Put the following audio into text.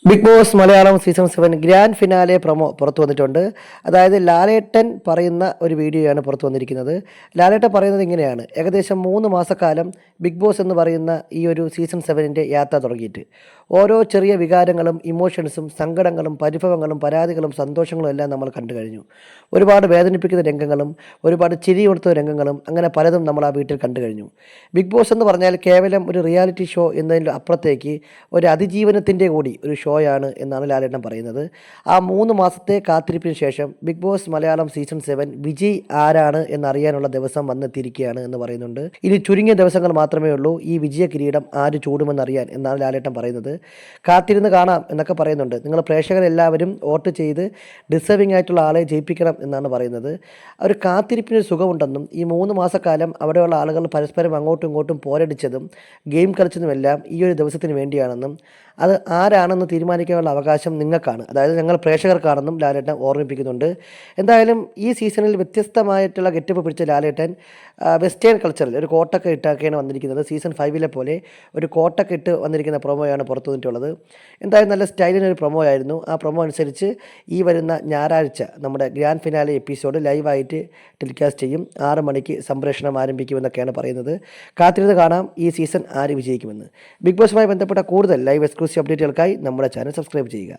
Big Boss Malayalam season 7 grand finale promo പുറത്തു വന്നിട്ടുണ്ട്. അതായത് ലാലേട്ടൻ പറയുന്ന ഒരു വീഡിയോയാണ് പുറത്തു വന്നിരിക്കുന്നത്. ലാലേട്ടൻ പറയുന്നത് ഇങ്ങനെയാണ്: ഏകദേശം 3 മാസക്കാലം ബിഗ് ബോസ് എന്ന് പറയുന്ന ഈ ഒരു സീസൺ 7ൻ്റെ യാത്ര തുടങ്ങിയിട്ട് ഓരോ ചെറിയ വികാരങ്ങളും, ഇമോഷൻസും, സങ്കടങ്ങളും, പരിഭവങ്ങളും, പരാതികളും, സന്തോഷങ്ങളും എല്ലാം നമ്മൾ കണ്ടു കഴിഞ്ഞു. ഒരുപാട് വേദനിപ്പിക്കുന്ന രംഗങ്ങളും ഒരുപാട് ചിരി കൊടുത്ത രംഗങ്ങളും അങ്ങനെ പലതും നമ്മൾ ആ വീട്ടിൽ കണ്ടു കഴിഞ്ഞു. ബിഗ് ബോസ് എന്ന് പറഞ്ഞാൽ കേവലം ഒരു റിയാലിറ്റി ഷോ എന്നതിൽ അപ്പുറത്തേക്ക് ഒരു അതിജീവനത്തിൻ്റെ കൂടി ഒരു ഷോയാണ് എന്നാണ് ലാലേട്ടൻ പറയുന്നത്. ആ 3 മാസത്തെ കാത്തിരിപ്പിന് ശേഷം ബിഗ് ബോസ് മലയാളം സീസൺ 7 വിജയ് ആരാണ് എന്നറിയാനുള്ള ദിവസം വന്നെത്തിയിരിക്കുകയാണ് എന്ന് പറയുന്നുണ്ട്. ഇനി ചുരുങ്ങിയ ദിവസങ്ങൾ മാത്രമേ ഉള്ളൂ ഈ വിജയ കിരീടം ആര് ചൂടുമെന്നറിയാൻ എന്നാണ് ലാലേട്ടൻ പറയുന്നത്. കാത്തിരുന്ന് കാണാം എന്നൊക്കെ പറയുന്നുണ്ട്. നിങ്ങൾ പ്രേക്ഷകരെല്ലാവരും വോട്ട് ചെയ്ത് ഡിസേർവിംഗ് ആയിട്ടുള്ള ആളെ ജയിപ്പിക്കണം എന്നാണ് പറയുന്നത്. ഒരു കാത്തിരിപ്പിനൊരു സുഖമുണ്ടെന്നും ഈ 3 മാസക്കാലം അവിടെയുള്ള ആളുകൾ പരസ്പരം അങ്ങോട്ടും ഇങ്ങോട്ടും പോരടിച്ചതും ഗെയിം കളിച്ചതുമെല്ലാം ഈ ഒരു ദിവസത്തിന് വേണ്ടിയാണെന്നും അത് ആരാണെന്ന് തീരുമാനിക്കാനുള്ള അവകാശം നിങ്ങൾക്കാണ്, അതായത് ഞങ്ങൾ പ്രേക്ഷകർക്കാണെന്നും ലാലേട്ടൻ ഓർമ്മിപ്പിക്കുന്നുണ്ട്. എന്തായാലും ഈ സീസണിൽ വ്യത്യസ്തമായിട്ടുള്ള ഗെറ്റപ്പ് പിടിച്ച ലാലേട്ടൻ വെസ്റ്റേൺ കൾച്ചറിൽ ഒരു കോട്ടൊക്കെ ഇട്ടൊക്കെയാണ് വന്നിരിക്കുന്നത്. സീസൺ 5 പോലെ ഒരു കോട്ടൊക്കെ ഇട്ട് വന്നിരിക്കുന്ന പ്രൊമോയാണ് പുറത്തു വന്നിട്ടുള്ളത്. എന്തായാലും നല്ല സ്റ്റൈലിനൊരു പ്രൊമോ ആയിരുന്നു. ആ പ്രൊമോ അനുസരിച്ച് ഈ വരുന്ന ഞായറാഴ്ച നമ്മുടെ ഗ്രാൻഡ് ഫിനാലെ എപ്പിസോഡ് ലൈവായിട്ട് ടെലികാസ്റ്റ് ചെയ്യും. 6 മണിക്ക് സംപ്രേഷണം ആരംഭിക്കുമെന്നൊക്കെയാണ് പറയുന്നത്. കാത്തിരുന്ന് കാണാം ഈ സീസൺ ആര് വിജയിക്കുമെന്ന്. ബിഗ് ബോസുമായി ബന്ധപ്പെട്ട കൂടുതൽ ലൈവ് എക്സ്ക്ലൂസീവ് അപ്ഡേറ്റുകൾക്കായി നമ്മുടെ ചാനൽ സബ്സ്ക്രൈബ് ചെയ്യുക.